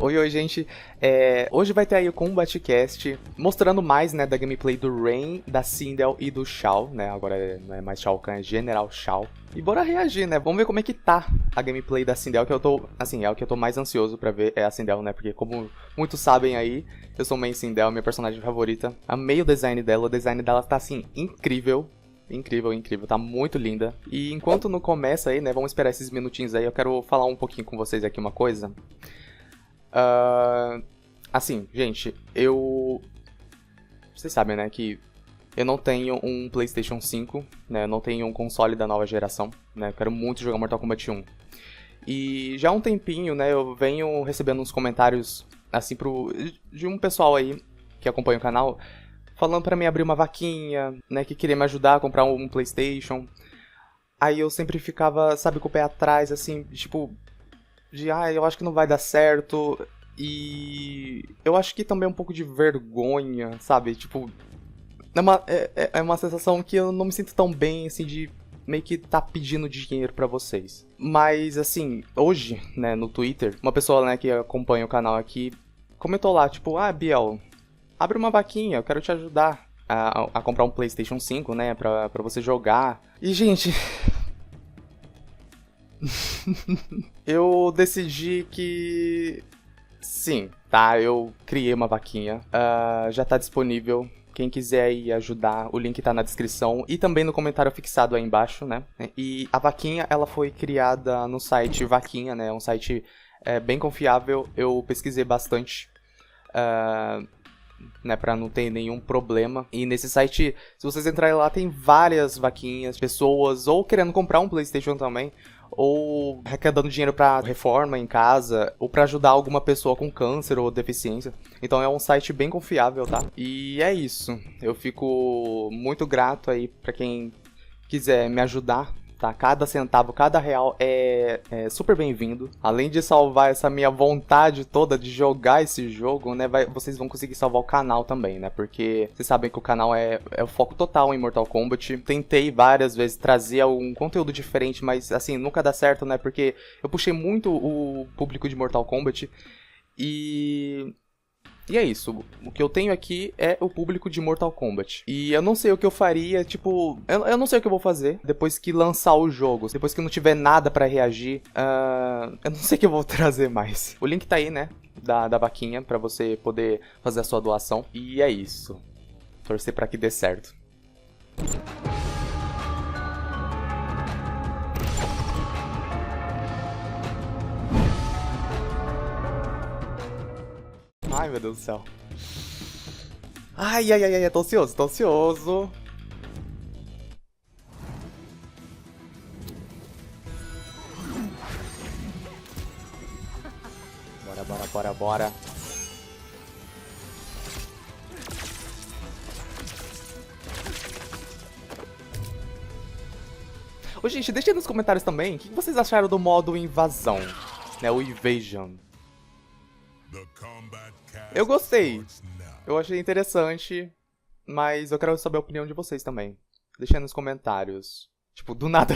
Oi, gente. Hoje vai ter aí o Kombat Cast mostrando mais, né, da gameplay do Rain, da Sindel e do Shao, né? Agora não é mais Shao Kahn, é General Shao. E bora reagir, né? Vamos ver como é que tá a gameplay da Sindel, que eu tô, assim, é o que eu tô mais ansioso pra ver, é a Sindel, né? Porque como muitos sabem aí, eu sou main Sindel, minha personagem favorita. Amei o design dela tá, assim, incrível. Incrível, incrível, tá muito linda. E enquanto não começa aí, né, vamos esperar esses minutinhos aí, eu quero falar um pouquinho com vocês aqui uma coisa. Assim, gente, vocês sabem, né, que eu não tenho um PlayStation 5, né, eu não tenho um console da nova geração, né, eu quero muito jogar Mortal Kombat 1. E já há um tempinho, né, eu venho recebendo uns comentários, assim, de um pessoal aí que acompanha o canal, falando pra mim abrir uma vaquinha, né, que queria me ajudar a comprar um PlayStation. Aí eu sempre ficava, sabe, com o pé atrás, assim, tipo, eu acho que não vai dar certo. E eu acho que também um pouco de vergonha, sabe, tipo, é uma sensação que eu não me sinto tão bem, assim, de meio que tá pedindo dinheiro pra vocês. Mas, assim, hoje, né, no Twitter, uma pessoa, né, que acompanha o canal aqui, comentou lá, tipo, Biel, abre uma vaquinha, eu quero te ajudar a comprar um PlayStation 5, né, pra você jogar. E, gente, eu decidi que sim, tá, eu criei uma vaquinha, já tá disponível. Quem quiser aí ajudar, o link tá na descrição e também no comentário fixado aí embaixo, né? E a vaquinha, ela foi criada no site Vaquinha, né? Um site bem confiável, eu pesquisei bastante, né, pra não ter nenhum problema. E nesse site, se vocês entrarem lá, tem várias vaquinhas, pessoas ou querendo comprar um PlayStation também, ou arrecadando dinheiro pra reforma em casa, ou pra ajudar alguma pessoa com câncer ou deficiência. Então é um site bem confiável, tá? E é isso. Eu fico muito grato aí pra quem quiser me ajudar, tá? Cada centavo, cada real é super bem-vindo. Além de salvar essa minha vontade toda de jogar esse jogo, né? Vocês vão conseguir salvar o canal também, né? Porque vocês sabem que o canal é o foco total em Mortal Kombat. Tentei várias vezes trazer algum conteúdo diferente, mas assim, nunca dá certo, né? Porque eu puxei muito o público de Mortal Kombat e é isso, o que eu tenho aqui é o público de Mortal Kombat. E eu não sei o que eu faria, tipo, eu não sei o que eu vou fazer depois que lançar o jogo. Depois que não tiver nada pra reagir, eu não sei o que eu vou trazer mais. O link tá aí, né, da vaquinha, pra você poder fazer a sua doação. E é isso, torcer pra que dê certo. Ai, meu Deus do céu. Ai, tô ansioso, tô ansioso. Bora. Ô, gente, deixa aí nos comentários também o que vocês acharam do modo invasão, né, o Invasion. Eu gostei, eu achei interessante, mas eu quero saber a opinião de vocês também. Deixa aí nos comentários. Tipo, do nada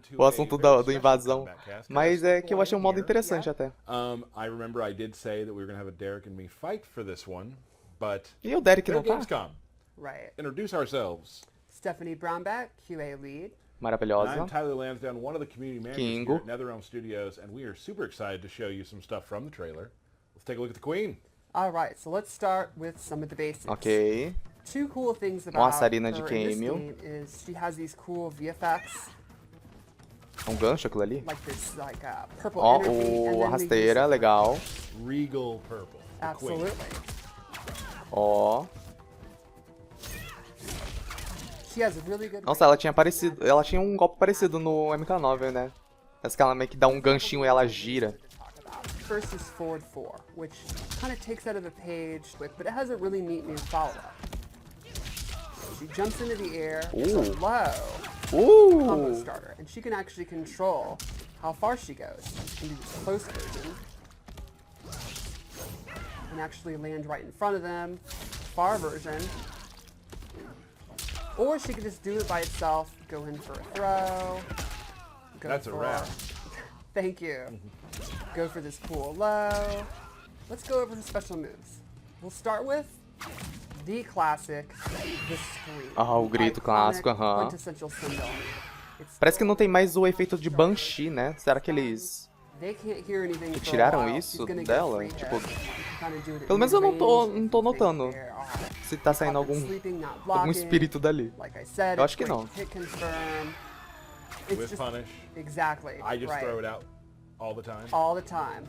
o assunto do invasão. Mas é que eu achei um modo interessante até. E o Derek não tá? Stephanie Brownback, QA lead. Maravilhosa. I'm Tyler Lansdowne, one of the community managers Kingo. here at NetherRealm Studios, and we are super excited to show you some stuff from the trailer. Let's take a look at the Queen. Alright, so let's start with some of the basics. Ok. Two cool things about Sareena de her in this cameo. game is she has these cool VFX. Um gancho aquilo ali. Like this, purple Ó, energy. And o then rasteira, legal. Regal purple. Absolutely. Ó. She has really good. Nossa, ela tinha um golpe parecido no MK9, né? Essa que ela meio que dá um ganchinho e ela gira. First is forward 4, which kind of takes out of the page, but it has a really neat new follow-up. She jumps into the air, low combo starter, and she can actually control how far she goes. She can do this close version, and actually land right in front of them, far version. Or she could just do it by itself, go in for a throw. That's a wrap. Thank you. go for this cool low. Let's go over the special moves. We'll start with the classic, the scream. O grito clássico, Quintessential Sindel. Parece que não tem mais o efeito de Banshee, né? Será que eles tiraram isso dela? Tipo, pelo menos eu não tô notando se tá saindo algum espírito dali. Eu acho que não. With punish. Exactly. I just throw it out all the time. All the time.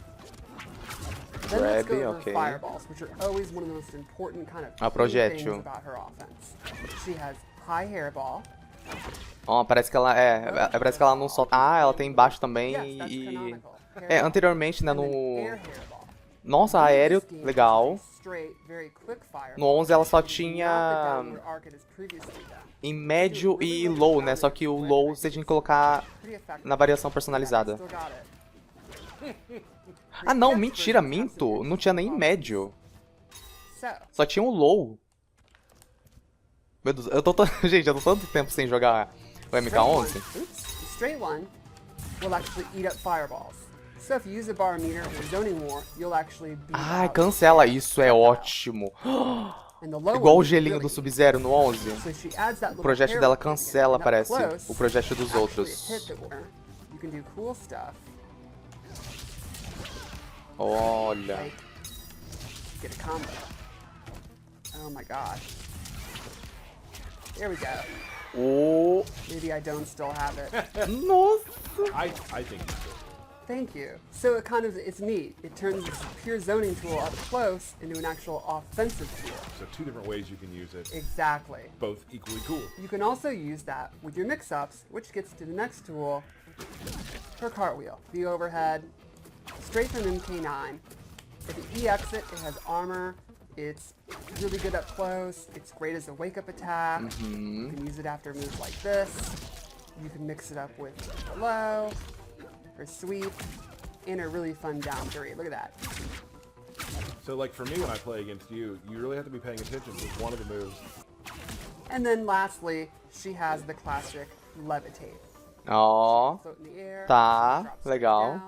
Then let's go over fireballs, which are always one of the most important kind of things about her offense. She has high hairball. Parece que ela não solta. Ela tem embaixo também e anteriormente, né, no nossa, aéreo, legal. No 11 ela só tinha em médio e low, né? Só que o low você tinha que colocar na variação personalizada. Não, mentira, minto. Não tinha nem médio. Só tinha um low. Meu Deus, gente, eu tô tanto tempo sem jogar o MK11. Straight one will actually eat up fireballs. So if you use a bar meter or zoning war, you'll actually beat cancela, isso é ótimo. Igual o gelinho do Sub-Zero no 11. O projétil dela cancela, parece, o projétil dos outros. Olha. Oh my god. There we go. Maybe I don't still have it. Nossa. I think you do. Thank you. So it's neat. It turns this pure zoning tool up close into an actual offensive tool. So 2 different ways you can use it. Exactly. Both equally cool. You can also use that with your mix-ups, which gets to the next tool, her cartwheel. The overhead, straight from MK9. If you EX it, it has armor. It's really good up close. It's great as a wake-up attack. You can use it after moves like this. You can mix it up with low, her sweep, and a really fun down 3. Look at that. So like for me when I play against you, you really have to be paying attention to one of the moves. And then lastly, she has the classic levitate. Tá, legal.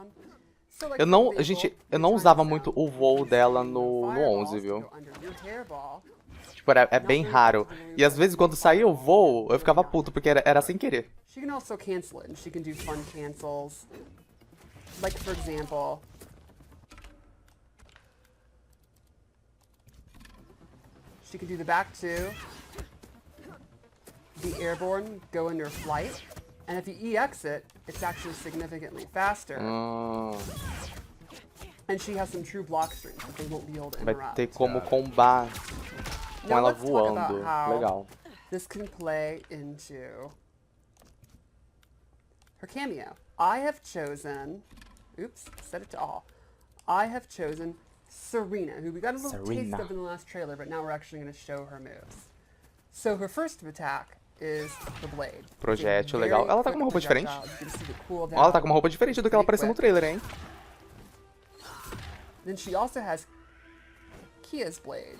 Eu não usava muito o voo dela no 11, viu? Tipo, é bem raro. E às vezes quando saía o voo, eu ficava puto, porque era sem querer. She can also cancel it, and she can do fun cancels. Like, for example, she can do the back 2, the airborne, go into flight, and if you EX it, it's actually significantly faster. And she has some true block strings that they won't be able to interrupt. Vai ter como combar com ela voando. Legal. This can play into her cameo. I have chosen, set it to all. I have chosen Sareena, who we got a little taste of in the last trailer, but now we're actually going to show her moves. So her first attack is the blade. Projétil, legal. Ela tá com uma roupa diferente. Ela tá com uma roupa diferente do que ela apareceu no trailer, hein? Then she also has Kia's blades.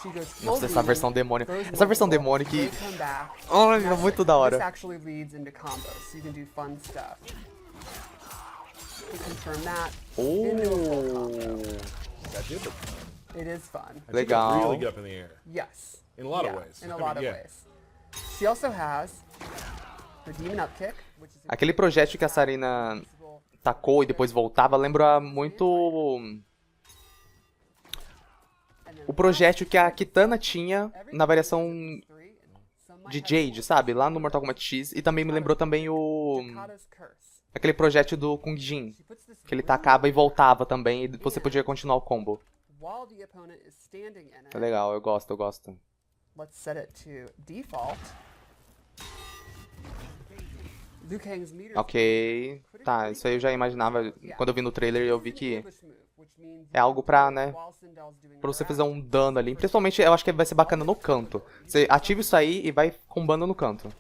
She goes full Nossa, essa versão demônio. Essa versão demônio que... Olha, muito da hora. This actually leads into combos, so you can do fun stuff. You confirm that into a full combo. It is fun. Legal. Really get up in the air. Yes. In a lot of ways. In a lot of ways. She also has her demon up kick, which is aquele projétil que a Sareena tacou e depois voltava lembra muito o projétil que a Kitana tinha na variação de Jade, sabe? Lá no Mortal Kombat X. E também me lembrou também aquele projétil do Kung Jin, que ele tacava e voltava também, e você podia continuar o combo. É legal, eu gosto. Let's set it to default. Ok, tá, isso aí eu já imaginava. Quando eu vi no trailer eu vi que é algo pra, né, pra você fazer um dano ali. Principalmente eu acho que vai ser bacana no canto. Você ativa isso aí e vai combando no canto.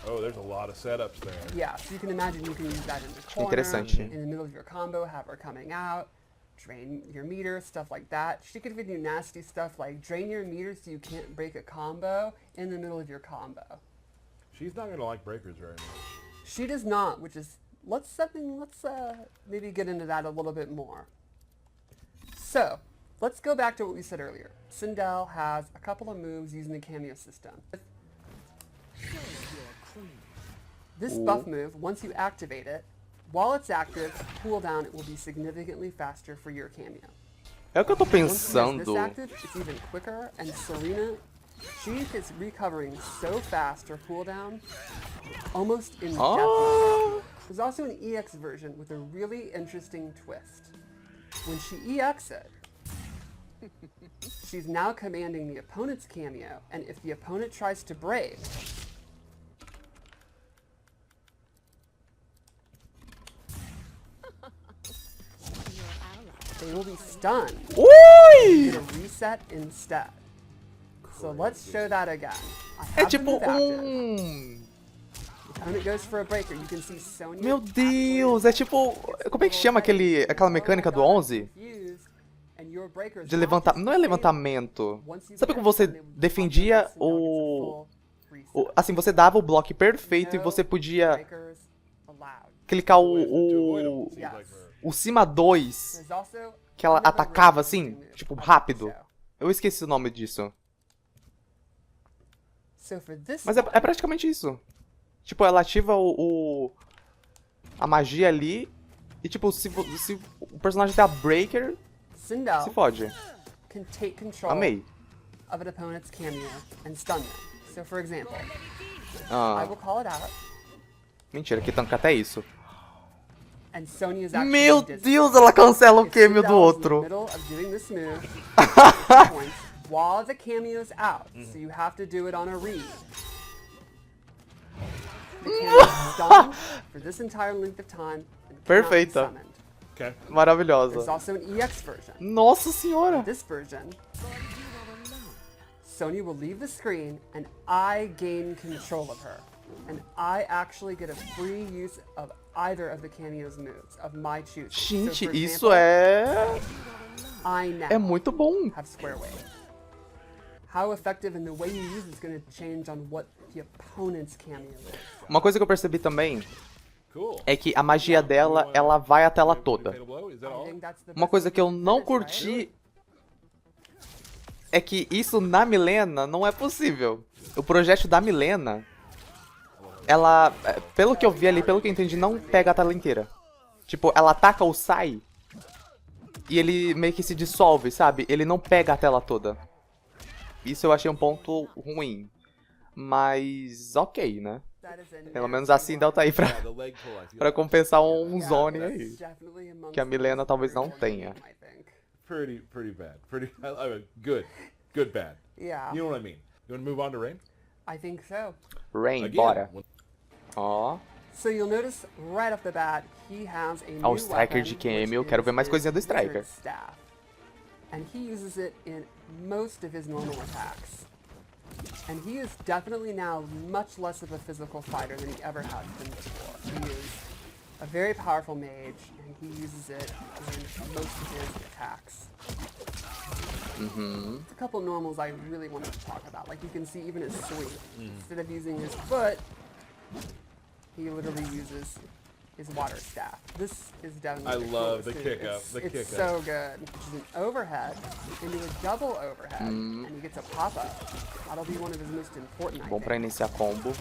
Oh, there's a lot of setups there. Yeah, so you can imagine you can use that in the corner, interessante. in the middle of your combo, have her coming out, drain your meter, stuff like that. She could even do nasty stuff like drain your meter so you can't break a combo in the middle of your combo. She's not going to like breakers very much. She does not, which is let's maybe get into that a little bit more. So, let's go back to what we said earlier. Sindel has a couple of moves using the cameo system. This buff move, once you activate it, while it's active, cooldown, it will be significantly faster for your cameo. É o que eu tô Once you use pensando. this active, it's even quicker, and Sareena, she is recovering so fast her cooldown, almost indefinitely. Oh. There's also an EX version with a really interesting twist. When she EX it, she's now commanding the opponent's cameo, and if the opponent tries to brave, they will be stunned. Ui! Get a reset instead. So let's show that again. I É have the tipo move active. um... Opponent goes for a breaker. You can see Sonya. Meu Deus, é tipo... Como é que chama aquela mecânica do 11? De levantar... Não é levantamento. Sabe como você defendia assim, você dava o bloco perfeito e você podia clicar o cima 2, que ela atacava assim, tipo, rápido. Eu esqueci o nome disso. Mas é praticamente isso. Tipo, ela ativa a magia ali e, tipo, se o personagem dá breaker, se fode. Amei. Of an opponent's cameo and stun them. So, for example, I Ah, will call it out, mentira, que tanca até isso. and Sonya is actually Meu dizzy. Deus, ela cancela o If cameo do Sindel's in the outro. middle of doing this move, points while the cameo's out, so you have to do it on a read. The cameo is stunned for this entire length of time and cannot be Perfeita. summoned. Okay. There's Maravilhosa. also an EX version. Nossa senhora. This version, Sonya will leave the screen and I gain control of her. And I actually get a free use of either of the cameo's moves, of my choosing. So, Gente, for isso example, é I now muito bom. have square wave. How effective and the way you use it's going to change on what the opponent's cameo is. Uma coisa que eu percebi também Cool. é que a magia dela, ela vai a tela toda. Fatal blow? Is that I all? think that's the Uma best coisa way que eu to não finish, right? curti é que isso na Milena não é possível. O projétil da Milena, ela, pelo que eu vi ali, pelo que eu entendi, não pega a tela inteira. Tipo, ela ataca ou sai e ele meio que se dissolve, sabe? Ele não pega a tela toda. Isso eu achei um ponto ruim. Mas ok, né? That is a Pelo menos a Sindel tá aí pra, Yeah, the leg pull, I feel pra compensar um zone that's aí. definitely amongst Que a Milena the talvez most não important tenha. game, I think. pretty bad. I mean, good bad. Yeah, You know what I mean? You want to move on to Rain? I think so. Rain, Again, bora. when- Ó. So you'll notice right off the bat, he has a Ó, o new Stryker weapon, de cameo. which Quero is ver mais his coisinha do Stryker. wizard staff. And he uses it in most of his normal attacks. And he is definitely now much less of a physical fighter than he ever has been before. He is a very powerful mage, and he uses it in most of his attacks. A couple normals I really wanted to talk about. Like you can see even his sweep. Instead of using his foot, he literally uses his water staff. This is definitely I love the coolest kick thing. up, the It's kick so good. Which is an overhead into a double overhead, and he gets a pop up. That'll be one of his most important. I Bom pra think. iniciar combo.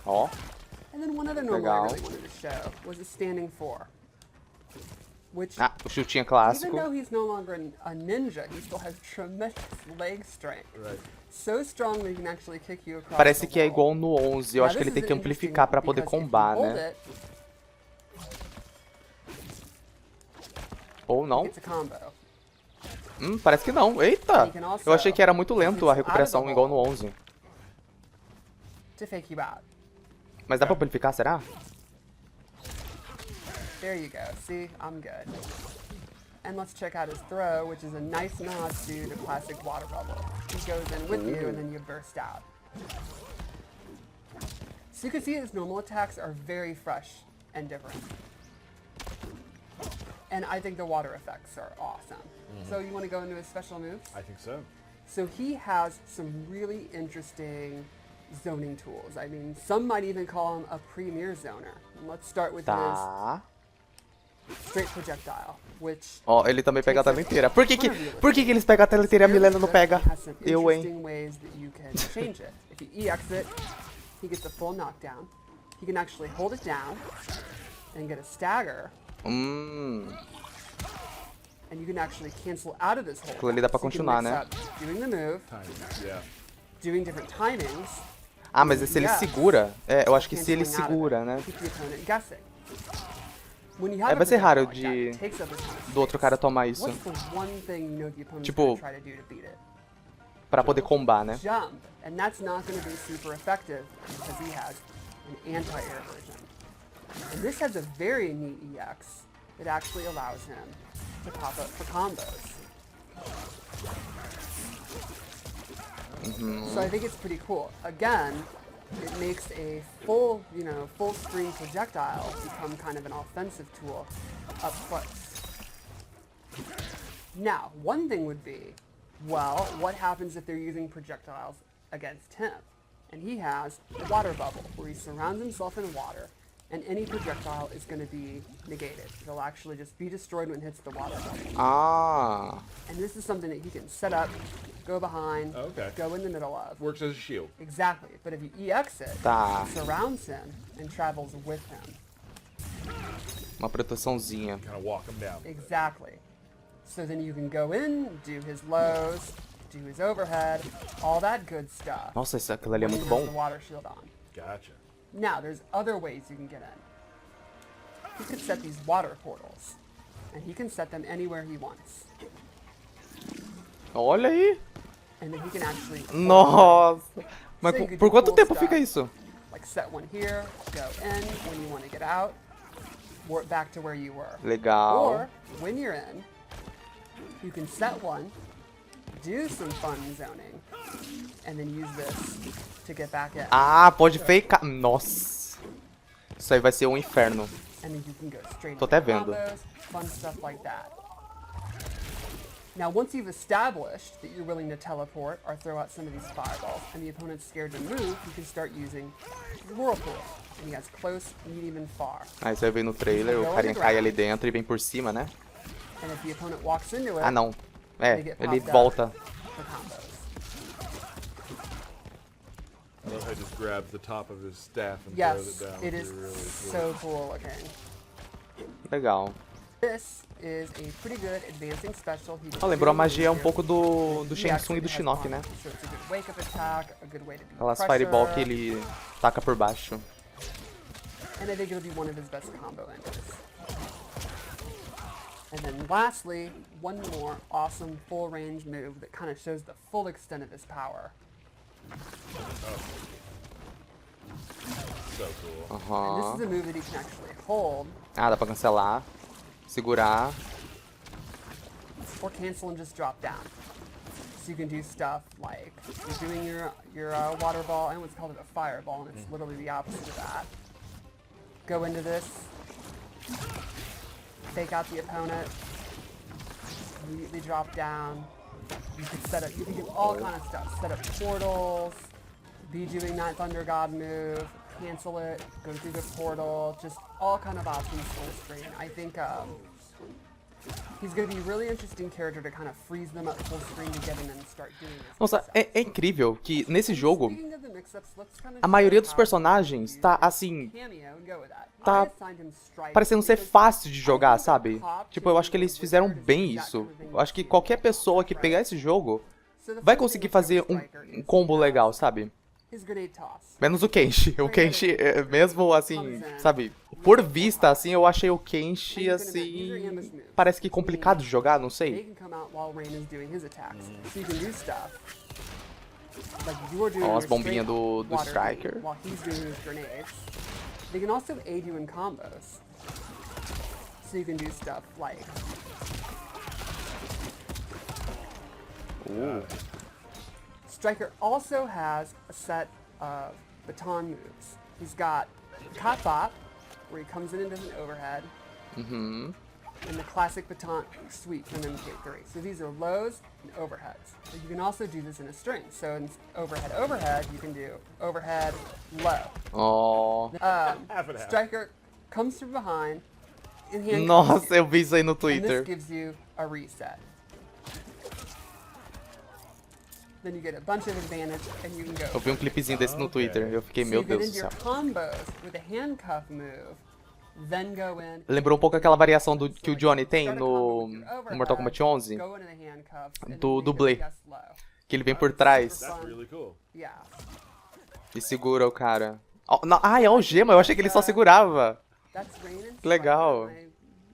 Ó. And then one other normal Legal. I really wanted to show was a standing four. Which, Ah, o chutinho even clássico. though he's no longer a ninja, he still has tremendous leg strength. Right. So strong that he can actually kick you across Parece the que é wall. igual no 11. Eu Now, acho que this ele tem is que interesting amplificar pra poder because if you combar, hold né? it, Ou não. it's a combo. Parece que não. Eita! Eu achei que era muito lento a recuperação igual no 11. To fake you out. Mas dá pra amplificar, será? There you go. See, I'm good. And let's check out his throw, which is a nice nod to the classic water bubble. He goes in with you, and then you burst out. So you can see his normal attacks are very fresh and different. And I think the water effects are awesome. So you want to go into his special moves? I think so. So he has some really interesting zoning tools. I mean, some might even call him a premier zoner. And let's start with Tá. his straight projectile, which Ó, ele também pega a tela inteira. Por que eles pegam a tela inteira e a Milena não pega? has some Eu, hein? interesting ways that you can change it. If you EX it, he gets a full knockdown. He can actually hold it down and get a stagger. And you can actually cancel out of this hold. Aquilo ali dá pra So you can continuar, mix né? up doing the move, Yeah. doing different timings. Ah, mas esse ele Yes. segura. É, eu acho que se ele canceling out of segura, it. né? Keep the opponent guessing. When you have Vai a ser raro projectile like that, it takes up a ton of do outro space. cara tomar isso. What's the one thing you know the opponent's Tipo, gonna try to do to beat it? Pra poder combar, né? Jump, and that's not going to be super effective because he has an anti-air version. And this has a very neat EX that actually allows him to pop up for combos. So I think it's pretty cool. Again, it makes a full screen projectile become kind of an offensive tool up close. Now, one thing would be, well, what happens if they're using projectiles against him? And he has a water bubble, where he surrounds himself in water, and any projectile is going to be negated. It'll actually just be destroyed when it hits the water bubble. Ah. And this is something that he can set up, go behind, Okay. go in the middle of. Works as a shield. Exactly. But if you EX it, Tá. it surrounds him and travels with him. Uma proteçãozinha. Kind of walk him down. Exactly. So then you can go in, do his lows, do his overhead, all that good stuff. Nossa, aquilo ali é when muito he has bom. the water shield on. Gotcha. Now, there's other ways you can get in. He can set these water portals, and he can set them anywhere he wants. Olha aí. And then he can actually Nossa. Mas So you could por do quanto cool tempo stuff. fica isso? like set one here, go in. When you want to get out, warp back to where you were. Legal. Or when you're in, you can set one, do some fun zoning, and then use this to get back in. Ah, pode fakear. Nossa. Isso aí vai ser um inferno. And then you can go straight Tô into até vendo. combos, fun stuff like that. Now, once you've established that you're willing to teleport or throw out some of these fireballs, and the opponent's scared to move, you can start using the whirlpool. And he has close, medium, and far. Aí você vai ver no trailer, o carinha cai ali dentro e vem por cima, né? And if the opponent walks into it, Ah, não. É, they get ele popped volta. out for combos. I love how he just grabs the top of his staff and throws Yes, it down. it It's is really cool. so cool looking. Legal. This is a pretty good advancing special. He Ah, lembrou a magia um here. pouco do He Shang actually Tsung e do has Shinnok, on, né? So it's a good wake up attack, a good way to beat Aquelas pressure, fireball que ele taca por baixo. and I think it'll be one of his best combo enders. And then lastly, one more awesome full range move that kind of shows the full extent of his power. So cool. And this Aham. is a move that he can actually hold Ah, dá pra cancelar. Segurar. or cancel and just drop down. So you can do stuff like you're doing your water ball, and what's called it a fireball, and it's literally the opposite of that. Go into this, fake out the opponent, immediately drop down. You can set up, you can do all kind of stuff. Set up portals, be doing that Thunder God move, cancel it, go through the portal, just all kind of options full screen. I think he's going to be a really interesting character to kind of freeze them up full screen to get him and start doing this. Nossa, é incrível que nesse jogo Speaking of the mix-ups, let's kind of a maioria show dos how personagens you tá use assim, cameo and go with that. tá I assigned him Stryker parecendo ser because fácil de jogar, I think sabe? the cop Tipo, eu acho que eles to fizeram Wizard is bem the exact isso. kind of thing Eu acho que you qualquer do. pessoa que pegar esse jogo So the vai first thing conseguir let's go fazer with Stryker um is combo he legal, has sabe? his grenade toss. Menos o Kenshi. O Kenshi, mesmo assim, sabe? Por vista, assim, eu achei o Kenshi, assim, parece que complicado de jogar, não They sei. can come out while Rain is doing his attacks. So you can do stuff like you're doing Ó, as your bombinhas straight do water Stryker. beam while he's doing his grenades. They can also aid you in combos. So you can do stuff like Uh, Stryker also has a set of baton moves. He's got Cat Bop, where he comes in and does an overhead. in the classic baton suite from MK3. So these are lows and overheads. But you can also do this in a string. So in overhead, overhead, you can do overhead, low. Oh. Half and half. Stryker comes from behind and handcuffs Nossa, you. eu vi isso aí no And Twitter. this gives you a reset. Then you get a bunch of advantage and you can go. Eu vi um clipezinho desse no Twitter. Eu fiquei, So meu you get Deus do into your céu. combos with a handcuff move, then go in. Lembrou um pouco aquela variação do que o Johnny tem Start a combo no with your overhead, Mortal Kombat 11. go into the handcuffs, and Do then make dublê. a yes low. Que ele vem por trás That's really cool. Yeah. e segura o cara. Oh, não, é algema. Eu achei que ele só segurava. That's Rain and Legal. Stryker.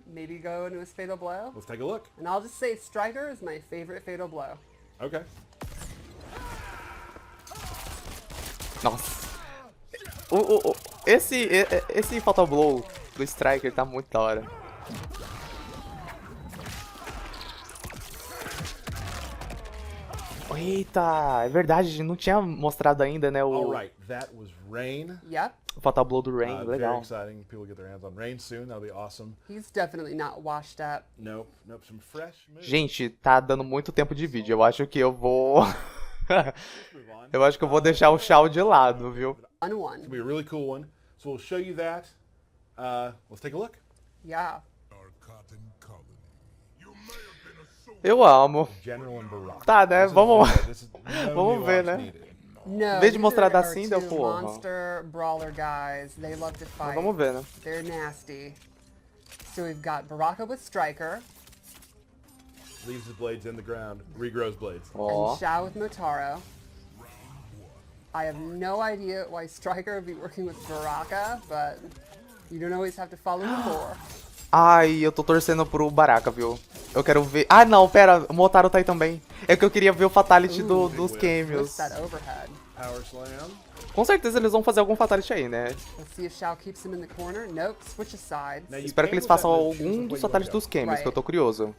Maybe go into his fatal blow. Let's take a look. And I'll just say Stryker is my favorite fatal blow. Okay. Nossa. Esse Fatal Blow do Stryker tá muito da hora. Eita, é verdade, a gente não tinha mostrado ainda, né, All o right, that was Rain. Yep. Fatal Blow do Rain, Very legal. exciting. People get their hands on Rain soon. That'll be awesome. He's definitely not washed up. Nope. Some fresh moves. Gente, tá dando muito tempo de vídeo, eu acho que eu vou... Let's move on. eu acho que eu vou deixar o Shao de lado, viu? On one. It's gonna be a really cool one. So we'll show you that. Let's take a look. Yeah. Eu amo. General and Baraka. Tá, né, This is- vamos... this is no Vamos ver, nuance né? needed. No. Em vez de these mostrar da are Sindel, two porra. monster brawler guys. They love to fight. Vamos ver, né? They're nasty. So we've got Baraka with Stryker Leaves his blades in the ground. Regrows blades. Ó. and Shao with Motaro. I have no idea why Stryker would be working with Baraka, but you don't always have to follow the lore. Ai, eu tô torcendo pro Baraka, viu? Eu quero ver... Ah, não, pera, o Motaro tá aí também. É que eu queria ver o Fatality dos What's cameos. that overhead? Power slam. Com certeza eles vão fazer algum Fatality aí, né? Let's see if Shao keeps him in the corner. Nope, switches sides. Now you Espero que can eles with that façam move, choose algum which dos way you Fatalities wanna dos go. cameos, Right. que eu tô curioso.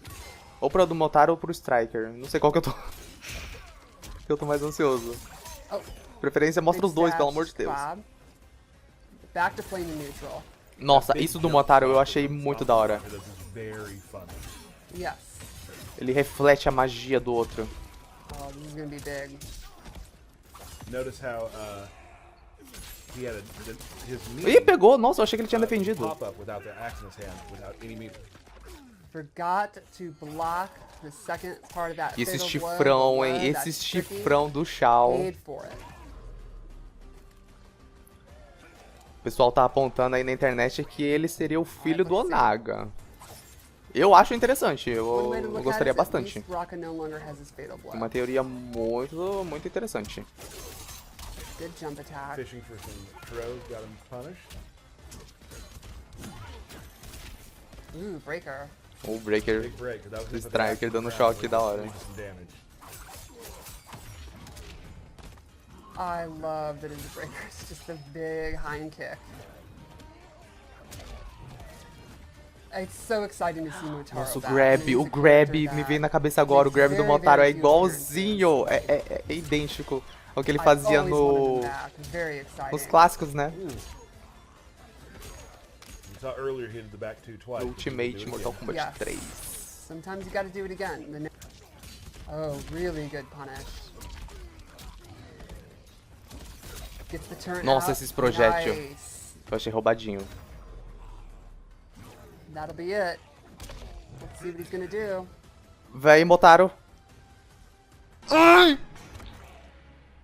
Ou pro do Motaro ou pro Stryker. Não sei qual que eu tô... que eu tô mais ansioso. Oh, Preferência, mostra big os dois, stab, pelo amor de Deus. squab. Back to flame neutral. Nossa, isso do Motaro eu achei muito da hora. This is very funny. Yes. Ele reflete a magia do outro. Oh, this is gonna be big. Notice how he had his Ih, knee pegou! Nossa, eu achei que ele tinha defendido. pop up without the axe in his hand, without any meter. Forgot to block the second part of that E esse fatal blow, chifrão, the hein? blood, Esse that's tricky. chifrão do Shao. Paid for it. O pessoal tá apontando aí na internet que ele seria o filho do Onaga. Eu acho interessante, One eu way to look at gostaria it is at bastante. least Baraka no longer has his fatal blow. Uma teoria muito interessante. Good jump attack. Fishing for some throws, got him punished. Ooh, breaker. O Breaker Big break. 'Cause that was do gonna put the Stryker axe in dando the choque ground, da hora. leaving some damage. I love that his breaker is just a big hind kick. It's so exciting to see Motaro Nossa, o back. grab, He's o a grab character me that vem na cabeça agora. O grab do very, Motaro é very few igualzinho, é idêntico ao que ele I fazia always wanted him no, back. Very exciting. nos clássicos, né? You saw earlier he did the back two twice. Ultimate Mortal Kombat Yes. 3. Sometimes you gotta do it again. Oh, really good punish. Gets the turn Nossa, out. esses projétil. Nice. Eu achei roubadinho. That'll be it. Let's see what he's gonna do. Véi, Motaro. Ai!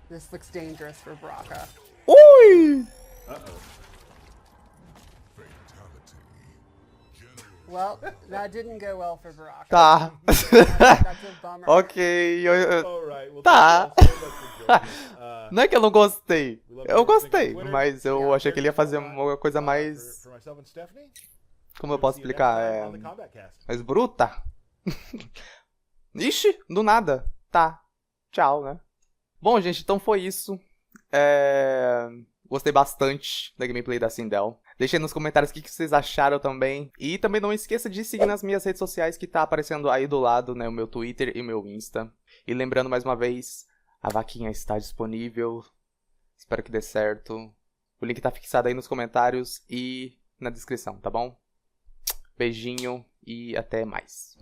This looks dangerous for Baraka. Ui! Well, that didn't go well for Baraka. Tá. That's a bummer. Ok. Alright, well, Tá. thank you all so much for joining us. Não é que eu não gostei. We love Eu you. gostei, Thank you, mas eu Yeah. achei que ele ia fazer uma coisa mais... For myself and Stephanie, Como eu posso see you next explicar? time É... on the Kombat Cast. mais bruta? Ixi, do nada. Tá. Tchau, né? Bom, gente, então foi isso. Gostei bastante da gameplay da Sindel. Deixem nos comentários o que vocês acharam também. E também não esqueça de seguir nas minhas redes sociais que tá aparecendo aí do lado, né? O meu Twitter e meu Insta. E lembrando mais uma vez, a vaquinha está disponível. Espero que dê certo. O link tá fixado aí nos comentários e na descrição, tá bom? Beijinho e até mais.